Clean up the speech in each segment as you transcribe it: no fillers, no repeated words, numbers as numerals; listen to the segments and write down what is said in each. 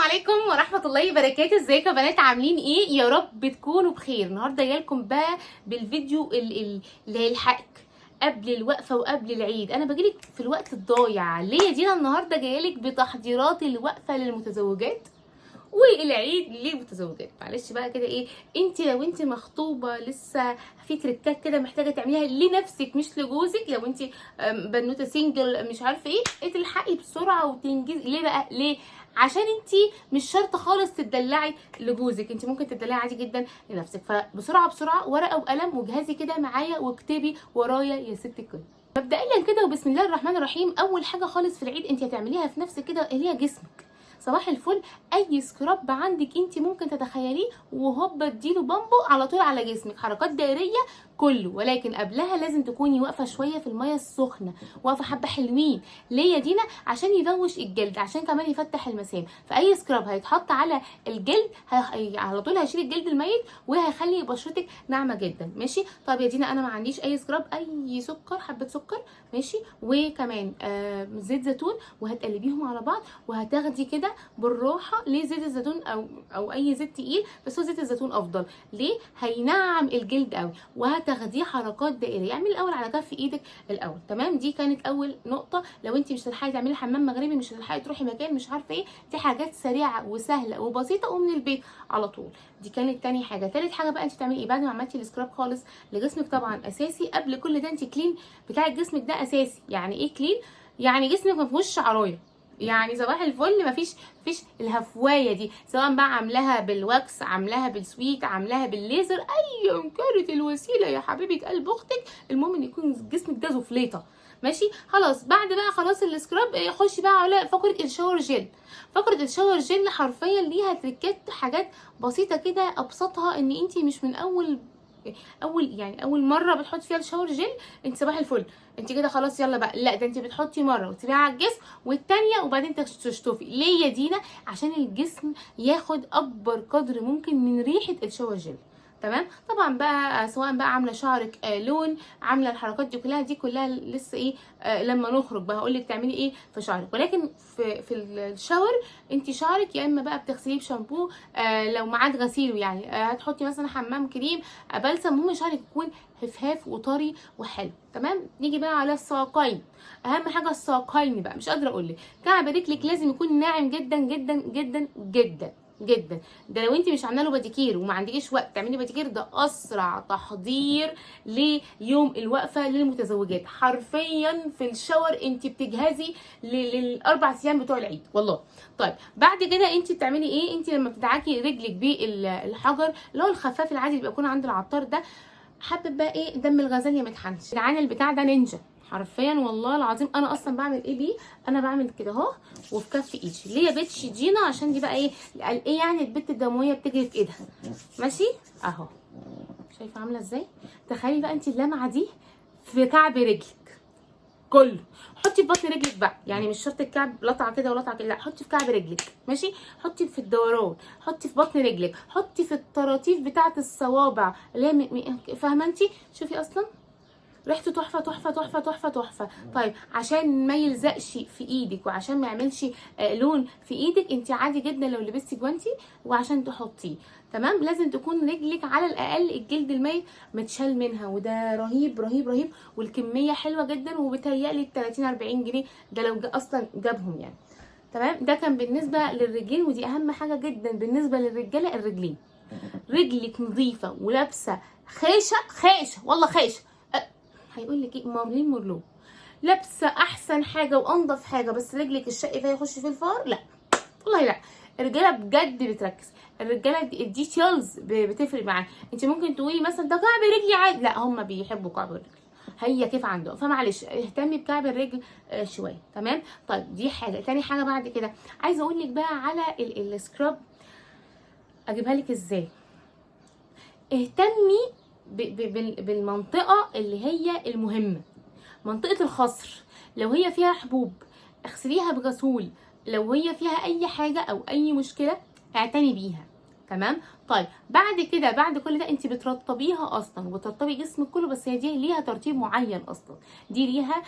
عليكم ورحمة الله وبركاته. ازيكم يا بنات؟ عاملين ايه؟ يا رب تكونوا بخير. النهارده جايلكم بقى بالفيديو اللي هيلحقك قبل الوقفة وقبل العيد. انا بجيلك في الوقت الضايع. ليه يا دينا؟ النهارده جايلك بتحضيرات الوقفة للمتزوجات والعيد للمتزوجات. معلش بقى كده ايه، انت لو انت مخطوبه لسه في تريكات كده محتاجه تعمليها لنفسك مش لجوزك. لو انت بنوته سنجل مش عارفه ايه، تلحقي بسرعه وتنجزي. ليه بقى؟ ليه؟ عشان انت مش شرط خالص تدلعي لجوزك، انت ممكن تدلعي عادي جدا لنفسك. فبسرعه بسرعه ورقه وقلم وجهزي كده معايا واكتبي ورايا يا ست الكل. مبدئيا كده وبسم الله الرحمن الرحيم، اول حاجه خالص في العيد انت هتعمليها في نفسك كده اللي هي جسمك. صباح الفل، اي سكراب عندك انت ممكن تتخيليه وهوب اديله بامبو على طول على جسمك، حركات دائريه كله. ولكن قبلها لازم تكوني واقفه شويه في الميه السخنه، واقفه حبه حلوين. ليه يا دينا؟ عشان يروش الجلد، عشان كمان يفتح المسام. فاي سكراب هيتحط على الجلد على طول هيشيل الجلد الميت وهيخلي بشرتك ناعمه جدا. ماشي؟ طب يا دينا انا ما عنديش اي سكراب، اي سكر، حبه سكر ماشي، وكمان زيت زيتون، وهتقلبيهم على بعض وهتاخدي كده بالراحه. ليه زيت الزيتون او اي زيت تقيل؟ بس هو زيت الزيتون افضل. ليه؟ هينعم الجلد قوي. وهتاخديه حركات دائريه. اعملي الاول على كف ايدك الاول. تمام؟ دي كانت اول نقطه. لو انت مش هتلحقي تعملي حمام مغربي، مش هتلحقي تروحي مكان مش عارفه ايه، دي حاجات سريعه وسهله وبسيطه ومن البيت على طول. دي كانت تاني حاجه. تالت حاجه بقى انت تعملي ايه بعد ما عملتي السكراب خالص لجسمك؟ طبعا اساسي قبل كل ده انت كلين بتاع جسمك، ده اساسي. يعني ايه كلين؟ يعني جسمك ما فيهوش شعرايه، يعني صباح الفل مفيش الهفوايه دي، سواء بقى عاملاها بالواكس، عاملاها بالسويت، عاملاها بالليزر، ايا كانت الوسيله يا حبيبه قلب اختك، المهم ان يكون جسمك ده زفليطه. ماشي؟ خلاص. بعد بقى خلاص السكراب، خشي بقى على فقره الشاور جل. فقره الشاور جل حرفيا ليها تريكات، حاجات بسيطه كده. ابسطها ان انت مش من اول مره بتحطي فيها الشاور جل انت صباح الفل انت كده خلاص يلا بقى، لا ده انت بتحطي مره وتسيبيها على الجسم والتانيه وبعدين تشطفي. ليه يا دينا؟ عشان الجسم ياخد اكبر قدر ممكن من ريحه الشاور جل. تمام؟ طبعا بقى سواء بقى عامله شعرك لون، عامله الحركات دي كلها لسه ايه، لما نخرج بقى هقول لك تعملي ايه في شعرك. ولكن في الشاور انت شعرك يا اما بقى بتغسليه بشامبو، لو معاد غسيله يعني، هتحطي مثلا حمام كريم، بلسم، المهم شعرك يكون هفاف وطري وحلو. تمام؟ نيجي بقى على الساقين. اهم حاجه الساقين بقى، مش قادره اقول لك. كعب رجلك لازم يكون ناعم جدا جدا جدا جدا جدا. ده لو انت مش عامله له باديكير وما عندكيش وقت تعملي باديكير، ده اسرع تحضير ليوم الوقفه للمتزوجات. حرفيا في الشاور انت بتجهزي للاربع ايام بتوع العيد والله. طيب بعد كده انت بتعملي ايه؟ انت لما بتدعكي رجلك بالحجر اللي هو الخفاف العادي اللي بيكون عند العطار ده، حابب بقى ايه؟ دم الغزال يا متحنش. جدعان البتاع ده نينجا حرفيا والله العظيم. انا اصلا بعمل ايه بيه؟ انا بعمل كده اهو وفي كف ايدي. ليه يا بنت جينا؟ عشان دي بقى ايه؟ قال ايه يعني؟ البت الدمويه بتجري في ايدها. ماشي اهو، شايفه عامله ازاي؟ تخيلي بقى انت اللمعه دي في كعب رجلك كله. حطي في بطن رجلك بقى، يعني مش شرط الكعب لطعه كده ولطعه كده، لا حطي في كعب رجلك. ماشي؟ حطي في الدوران، حطي في بطن رجلك، حطي في الطراطيف بتاعه الصوابع اللي هي فاهمه انت؟ شوفي اصلا ريحته تحفه تحفه تحفه تحفه تحفه. طيب عشان ما يلزقش في ايدك وعشان ما يعملش لون في ايدك، انت عادي جدا لو لبستي جوانتي وعشان تحطيه. تمام؟ لازم تكون رجلك على الاقل الجلد الميت متشال منها، وده رهيب رهيب رهيب. والكميه حلوه جدا وبتهيألي 30 40 جنيه ده لو اصلا جابهم يعني. تمام؟ ده كان بالنسبه للرجلين، ودي اهم حاجه جدا بالنسبه للرجاله. الرجلين رجلك نظيفه ولابسه خيشه والله خيشه، هيقول لك ايه؟ مارلين مورلو. لابسه احسن حاجه وانضف حاجه بس رجلك الشق فيها يخش في الفار؟ لا والله لا. الرجاله بجد بتركز، الرجاله الديتيلز بتفرق معاها. انت ممكن تقولي مثلا ده كعب رجلي عادي، لا هم بيحبوا كعب الرجل، هي كيف عندهم. فمعلش اهتمي بكعب الرجل شويه. تمام؟ طيب دي حاجه. تاني حاجه بعد كده عايزه اقول لك بقى على السكراب اجيبها لك ازاي. اهتمي بالمنطقه اللي هي المهمه. منطقة الخصر لو هي فيها حبوب اغسليها بغسول، لو هي فيها اي حاجة او اي مشكلة اعتني بيها. تمام؟ طيب بعد كده بعد كل ده انت بترطبيها اصلا وبترطبي جسمك كله، بس هي دي ليها ترطيب معين اصلا. دي ليها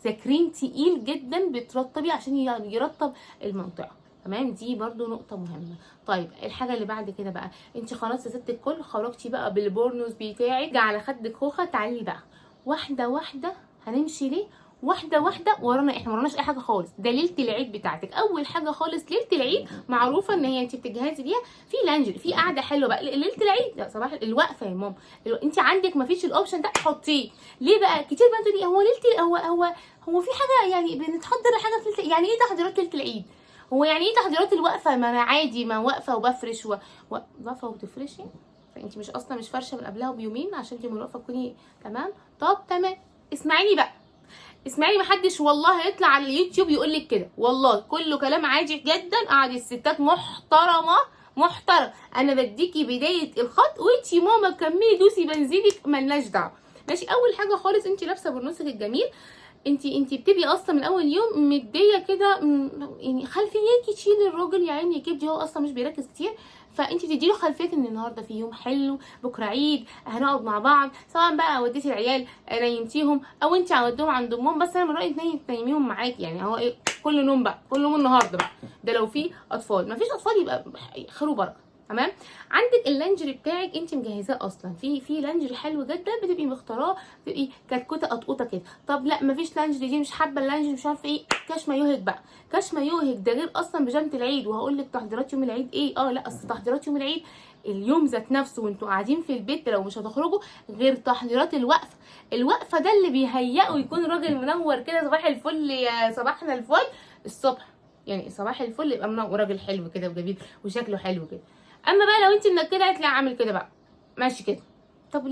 زي كريم تقيل جدا بترطبي عشان يرطب المنطقة. تمام، دي برضو نقطه مهمه. طيب الحاجه اللي بعد كده بقى، انت خلاص يا ست الكل خرجتي بقى بالبورنوس بتاعك على خدك خوخه، تعالي بقى واحده واحده هنمشي ليه، واحده واحده ورانا، احنا وراناش اي حاجه خالص، ده ليله العيد بتاعتك. اول حاجه خالص ليله العيد معروفه ان هي انت بتجهزي ليها في لانجري، في قعده حلوه بقى ليله العيد. لا صباح الوقفه يا ماما، انت عندك ما فيش الاوبشن ده حطيه. ليه بقى كتير بقى تقولي هو ليله هو في حاجه يعني بنتحضر حاجه في ليله، يعني ايه تحضيرات ليله العيد؟ هو يعني ايه تحضيرات الوقفه؟ ما انا عادي ما واقفه وبفرش واقفه وبتفرشي، فانت مش اصلا مش فرشه من قبلها بيومين عشان انت من الوقفه تكوني تمام. طب تمام، اسمعيني بقى، اسمعي، محدش والله هيطلع على اليوتيوب يقول لك كده، والله كله كلام عادي جدا. قاعد الستات محترمه محترم، انا بديكي بدايه الخط وانتي ماما كملي دوسي بنزينك ملناش دعوه. ماشي، اول حاجه خالص انتي لابسه برنوسك الجميل، انتي بتبقي اصلا من اول يوم مديه كده يعني خلفياكي تشيل الراجل يا عيني كده، هو اصلا مش بيركز كتير، فانت بتديله خلفيه ان النهارده في يوم حلو، بكره عيد هنقعد مع بعض، سواء بقى وديتي العيال نيمتيهم او انت عودتهم عند امهم، بس انا من رايي تنيميهم معاكي، يعني هو ايه كل نوم بقى، كل نوم النهارده بقى، ده لو في اطفال. مفيش اطفال يبقى خير وبركه. تمام، عندك اللانجري بتاعك انت مجهزاه اصلا، في لانجري حلو جدا بتبقي مختاراه، بتبقي كتكوته قطقوطه كده. طب لا مفيش لانجري، دي مش حابه اللانجري مش عارفه ايه، كاش مايوهك بقى، كاش مايوهك ده غير اصلا بيجامه العيد. وهقول لك تحضيرات يوم العيد ايه، لا اصل تحضيرات يوم العيد اليوم ذات نفسه وانتوا قاعدين في البيت لو مش هتخرجوا، غير تحضيرات الوقفه. الوقفه ده اللي بيهيئه يكون راجل منور كده، صباح الفل يا صباحنا الفل الصبح، يعني صباح الفل يبقى منور راجل حلو كده وجميل وشكله حلو كده. اما بقى لو انت منكده هتلاقي عامل كده بقى ماشي كده. طب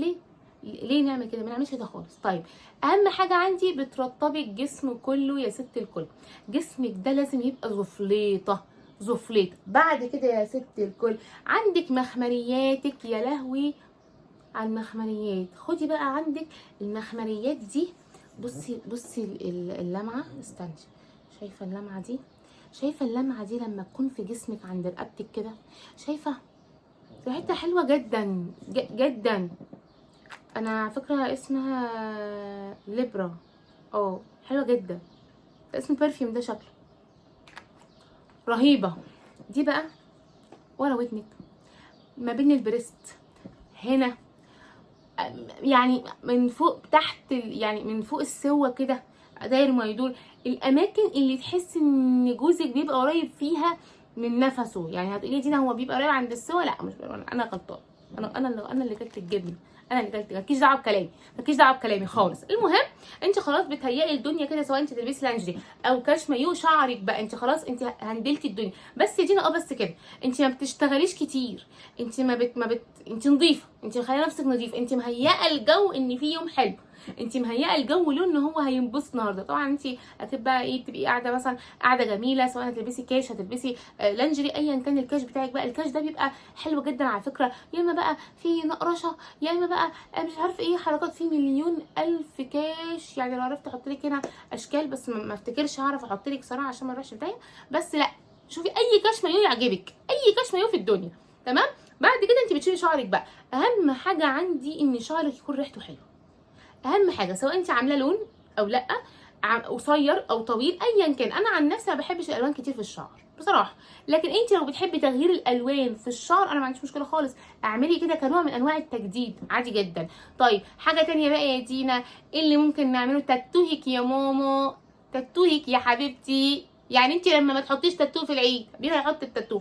ليه نعمل كده؟ ما نعملش كده خالص. طيب اهم حاجه عندي بترطبي الجسم كله يا ست الكل، جسمك ده لازم يبقى زفليطه زفليطه. بعد كده يا ست الكل عندك مخمرياتك، يا لهوي على المخمريات. خدي بقى عندك المخمريات دي، بصي اللمعه، استني، شايفه اللمعه دي؟ شايفه اللمعه دي لما تكون في جسمك عند رقبتك كده، شايفه ريحتها حلوه جدا جدا. انا على فكره اسمها ليبرا، حلوه جدا، ده اسم برفيوم، ده شكله رهيبه. دي بقى ورا ودنك، ما بين البريست هنا، يعني من فوق تحت يعني من فوق السوه كده داير ما يدور، الاماكن اللي تحس ان جوزك بيبقى قريب فيها من نفسه. يعني هتقولي دينا هو بيبقى قريب عند السوه؟ لا مش بيبقى، انا غلطان، انا اللي كلت الجبنه، انا اللي كلت، مالكيش دعوه بكلامي، مالكيش دعوه بكلامي خالص. المهم انت خلاص بتهيئي الدنيا كده، سواء انت تلبسي لانجري او كاش مايو، شعرك بقى انت خلاص انت هندلتي الدنيا. بس يا دينا بس كده، انت ما بتشتغليش كتير، انت انت نظيفه، انت مخليه نفسك نظيفه، انت مهيئه الجو ان في يوم حلو، انت مهيئه الجو له ان هو هينبسط النهارده. طبعا انت هتبقى ايه، بتبقي قاعده مثلا قاعده جميله، سواء هتلبسي كاش هتلبسي لانجري، ايا كان الكاش بتاعك بقى. الكاش ده بيبقى حلو جدا على فكره، يا اما بقى في نقرشه، يا اما بقى مش عارفه ايه حركات، في مليون الف كاش. يعني لو عرفت احط لك هنا اشكال، بس ما افتكرش هعرف احط لك صراحه عشان ما اروحش بدايه، بس لا شوفي اي كاش مايو يعجبك، اي كاش مايو في الدنيا. تمام، بعد كده انت بتشيلي شعرك بقى. اهم حاجه عندي ان شعرك يكون ريحته حلوه، اهم حاجه، سواء انت عامله لون او لا، قصير او طويل ايا كان. انا عن نفسي ما بحبش الالوان كتير في الشعر بصراحه، لكن انت لو بتحبي تغيير الالوان في الشعر انا ما عنديش مشكله خالص، اعملي كده كنوع من انواع التجديد عادي جدا. طيب حاجه تانية بقى يا دينا، اللي ممكن نعمله تاتوهك يا ماما، تاتوهك يا حبيبتي. يعني انت لما ما تحطيش تاتو في العيد مين هيحط التاتو؟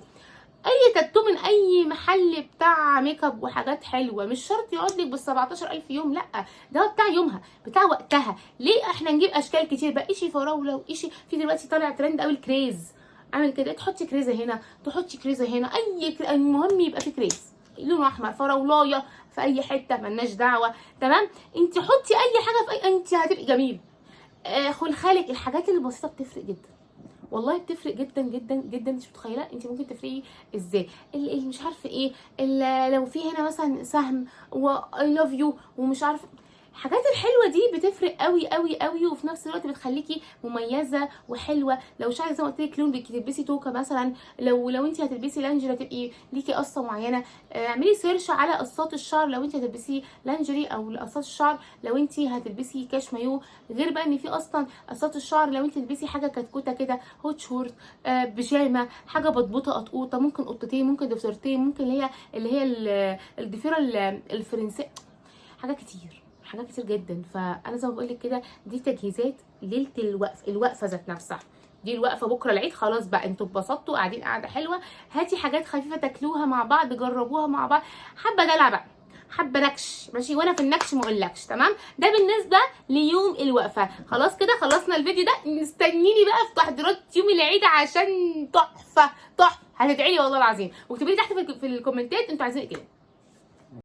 اي تاتو من اي محل بتاع ميك اب وحاجات حلوه، مش شرط يقعد لك بال 17000 يوم، لا ده بتاع يومها بتاع وقتها. ليه احنا نجيب اشكال كتير بقى، ايشي فراوله وايشي في دلوقتي طالع ترند قوي الكريز، اعمل كده تحطي كريزه هنا تحطي كريزه هنا، المهم يبقى في كريز لونه احمر فراولايه في اي حته ملناش دعوه. تمام، انت حطي اي حاجه في انت هتبقي جميله. خلخالك، الحاجات البسيطه بتفرق جدا، والله بتفرق جدا جدا جدا. انت مش متخيله انت ممكن تفرقي ازاي. اللي مش عارفه ايه، اللي لو في هنا مثلا سهم و I love you ومش عارفه، الحاجات الحلوه دي بتفرق قوي قوي قوي، وفي نفس الوقت بتخليكي مميزه وحلوه. لو شعرك زي ما قلت لك لون بتلبسي توكه مثلا، لو انت هتلبسي لانجري تبقي ليكي قصه معينه. اعملي سيرش على قصات الشعر لو انت هتلبسي لانجري، او قصات الشعر لو انت هتلبسي كاش مايو. غير بقى ان في اصلا قصات الشعر لو انت تلبسي حاجه كتكوته كده، هوت شورت، بيجامه، حاجه بطبوطه قطقوطه، ممكن قطتين، ممكن ضفيرتين، ممكن اللي هي الضفيره الفرنسيه. حاجات كتير، حاجات كتير جدا. فانا زي ما بقول لك كده، دي تجهيزات ليله الوقفه ذات نفسها. دي الوقفه بكره العيد، خلاص بقى انتوا اتبسطتوا قاعدين قاعده حلوه، هاتي حاجات خفيفه تاكلوها مع بعض، جربوها مع بعض. حابه دلع بقى، حابه نكش، ماشي، وانا في النكش ما اقولكش. تمام، ده بالنسبه ليوم الوقفه. خلاص كده خلصنا الفيديو ده. مستنيني بقى في تحضيرات يوم العيد عشان تحفه تحفه. هتدعي لي والله العظيم، واكتبوا لي تحت في الكومنتات انتوا عايزين ايه تاني.